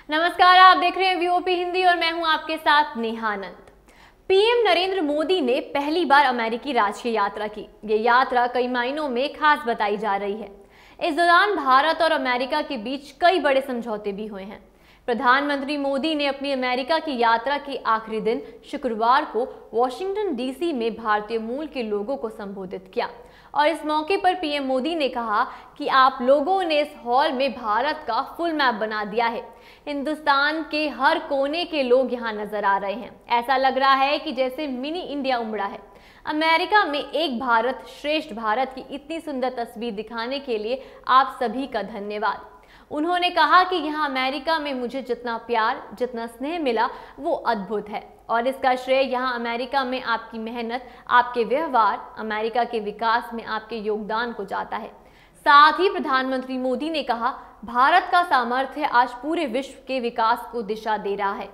नमस्कार, आप देख रहे हैं वीओपी हिंदी और मैं हूं आपके साथ नेहा आनंद। पीएम नरेंद्र मोदी ने पहली बार अमेरिकी राष्ट्रीय यात्रा की। ये यात्रा कई मायनों में खास बताई जा रही है। इस दौरान भारत और अमेरिका के बीच कई बड़े समझौते भी हुए हैं। प्रधानमंत्री मोदी ने अपनी अमेरिका की यात्रा के आखिरी दिन शुक्रवार को वॉशिंगटन डीसी में भारतीय मूल के लोगों को संबोधित किया और इस मौके पर पीएम मोदी ने कहा कि आप लोगों ने इस हॉल में भारत का फुल मैप बना दिया है। हिंदुस्तान के हर कोने के लोग यहाँ नजर आ रहे हैं। ऐसा लग रहा है कि जैसे मिनी इंडिया उमड़ा है। अमेरिका में एक भारत श्रेष्ठ भारत की इतनी सुंदर तस्वीर दिखाने के लिए आप सभी का धन्यवाद। उन्होंने कहा कि यहाँ अमेरिका में मुझे जितना प्यार, जितना स्नेह मिला वो अद्भुत है और इसका श्रेय यहाँ अमेरिका में आपकी मेहनत, आपके व्यवहार, अमेरिका के विकास में आपके योगदान को जाता है। साथ ही प्रधानमंत्री मोदी ने कहा, भारत का सामर्थ्य आज पूरे विश्व के विकास को दिशा दे रहा है।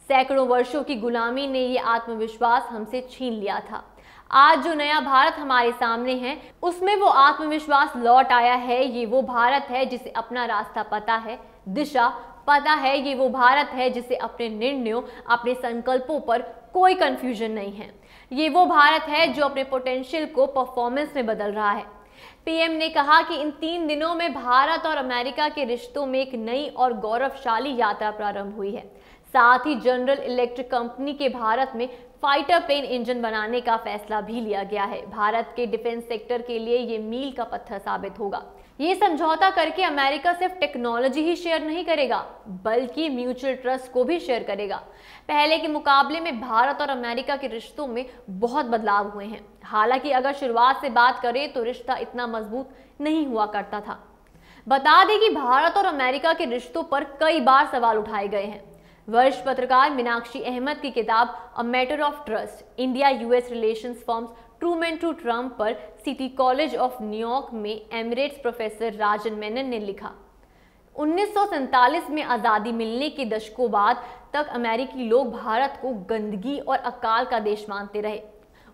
सैकड़ों वर्षों की गुलामी ने ये आत्मविश्वास हमसे छीन लिया था। आज जो नया भारत हमारे सामने है उसमें वो आत्मविश्वास लौट आया है। ये वो भारत है जिसे अपना रास्ता पता है, दिशा पता है। ये वो भारत है जिसे अपने निर्णयों, अपने संकल्पों पर कोई कंफ्यूजन नहीं है। ये वो भारत है जो अपने पोटेंशियल को परफॉर्मेंस में बदल रहा है। पीएम ने कहा कि इन 3 दिनों में भारत और अमेरिका के रिश्तों में एक नई और गौरवशाली यात्रा प्रारंभ हुई है। साथ ही जनरल इलेक्ट्रिक कंपनी के भारत में फाइटर प्लेन इंजन बनाने का फैसला भी लिया गया है। भारत के डिफेंस सेक्टर के लिए ये मील का पत्थर साबित होगा। ये समझौता करके अमेरिका सिर्फ टेक्नोलॉजी ही शेयर नहीं करेगा बल्कि म्यूचुअल ट्रस्ट को भी शेयर करेगा। पहले के मुकाबले में भारत और अमेरिका के रिश्तों में बहुत बदलाव हुए हैं। हालांकि अगर शुरुआत से बात करें तो रिश्ता इतना मजबूत नहीं हुआ करता था। बता दें कि भारत और अमेरिका के रिश्तों पर कई बार सवाल उठाए गए हैं। वरिष्ठ पत्रकार मीनाक्षी अहमद की किताब a matter of trust, India US relations from Trueman to Trump पर सिटी कॉलेज ऑफ न्यूयॉर्क में एमिरेट्स प्रोफेसर राजन मेनन ने लिखा, 1947 में आज़ादी मिलने के दशकों बाद तक अमेरिकी लोग भारत को गंदगी और अकाल का देश मानते रहे।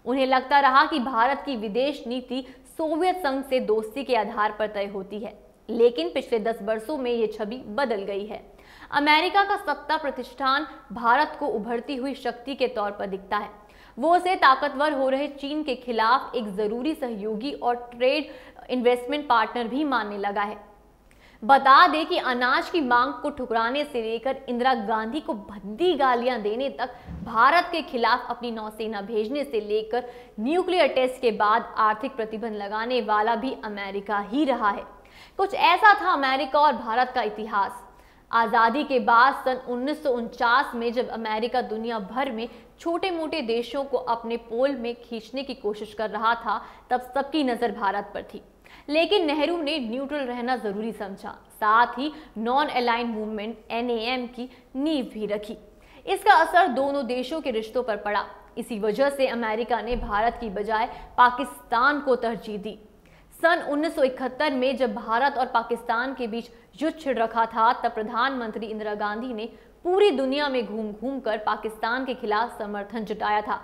उन्हें लगता रहा कि भारत की विदेश नीति सोवियत संघ से दोस्ती के आधार पर तय होती है। लेकिन पिछले 10 वर्षों में ये छवि बदल गई है। अमेरिका का सत्ता प्रतिष्ठान भारत को उभरती हुई शक्ति के तौर पर दिखता है। वो उसे ताकतवर हो रहे चीन के खिलाफ एक जरूरी सहयोगी और ट्रेड इन्वेस्टमेंट पार्टनर भी मानने लगा है। बता दें कि अनाज की मांग को ठुकराने से लेकर इंदिरा गांधी को भद्दी गालियां देने तक, भारत के खिलाफ अपनी नौसेना भेजने से लेकर न्यूक्लियर टेस्ट के बाद आर्थिक प्रतिबंध लगाने वाला भी अमेरिका ही रहा है। कुछ ऐसा था अमेरिका और भारत का इतिहास। आज़ादी के बाद सन 1949 में जब अमेरिका दुनिया भर में छोटे मोटे देशों को अपने पोल में खींचने की कोशिश कर रहा था, तब सबकी नज़र भारत पर थी। लेकिन नेहरू ने न्यूट्रल रहना जरूरी समझा। साथ ही नॉन अलाइंड मूवमेंट NAM की नींव भी रखी। इसका असर दोनों देशों के रिश्तों पर पड़ा। इसी वजह से अमेरिका ने भारत की बजाय पाकिस्तान को तरजीह दी। सन 1971 में जब भारत और पाकिस्तान के बीच युद्ध छिड़ रखा था, तब प्रधानमंत्री इंदिरा गांधी ने पूरी दुनिया में घूम घूम कर पाकिस्तान के खिलाफ समर्थन जुटाया था।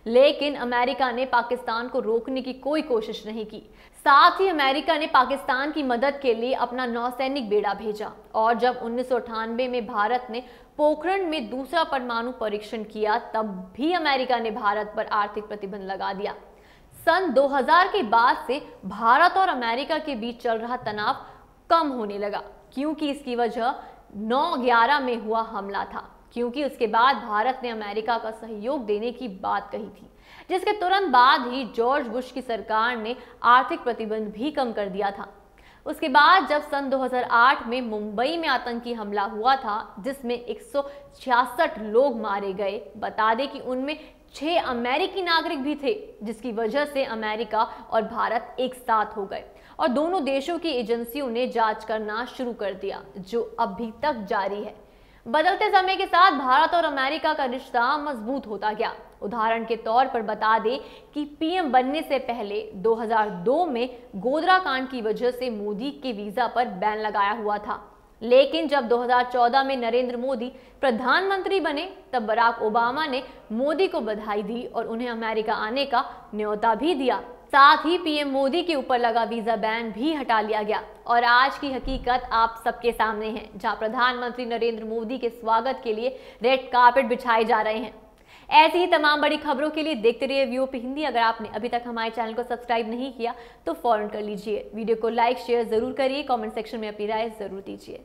लेकिन अमेरिका ने पाकिस्तान को रोकने की कोई कोशिश नहीं की। साथ ही अमेरिका ने पाकिस्तान की मदद के लिए अपना नौसैनिक बेड़ा भेजा और जब 1998 में भारत ने पोखरण में दूसरा परमाणु परीक्षण किया, तब भी अमेरिका ने भारत पर आर्थिक प्रतिबंध लगा दिया। सन 2000 के बाद से भारत और अमेरिका के बीच चल रहा तनाव कम होने लगा, क्योंकि इसकी वजह 9/11 में हुआ हमला था। क्योंकि उसके बाद भारत ने अमेरिका का सहयोग देने की बात कही थी, जिसके तुरंत बाद ही जॉर्ज बुश की सरकार ने आर्थिक प्रतिबंध भी कम कर दिया था। उसके बाद जब सन 2008 में मुंबई में आतंकी हमला हुआ था, जिसमें 166 लोग मारे गए, बता दें कि उनमें 6 अमेरिकी नागरिक भी थे, जिसकी वजह से अमेरिका और भारत एक साथ हो गए और दोनों देशों की एजेंसियों ने जांच करना शुरू कर दिया, जो अभी तक जारी है। बदलते समय के साथ भारत और अमेरिका का रिश्ता मजबूत होता गया। उदाहरण के तौर पर बता दें कि पीएम बनने से पहले 2002 में गोधरा कांड की वजह से मोदी के वीजा पर बैन लगाया हुआ था। लेकिन जब 2014 में नरेंद्र मोदी प्रधानमंत्री बने, तब बराक ओबामा ने मोदी को बधाई दी और उन्हें अमेरिका आने का न्योता भी दिया। साथ ही पीएम मोदी के ऊपर लगा वीजा बैन भी हटा लिया गया। और आज की हकीकत आप सबके सामने है, जहां प्रधानमंत्री नरेंद्र मोदी के स्वागत के लिए रेड कार्पेट बिछाए जा रहे हैं। ऐसी ही तमाम बड़ी खबरों के लिए देखते रहिए वीओपी हिंदी। अगर आपने अभी तक हमारे चैनल को सब्सक्राइब नहीं किया तो फौरन कर लीजिए। वीडियो को लाइक शेयर जरूर करिए, कमेंट सेक्शन में अपनी राय जरूर दीजिए।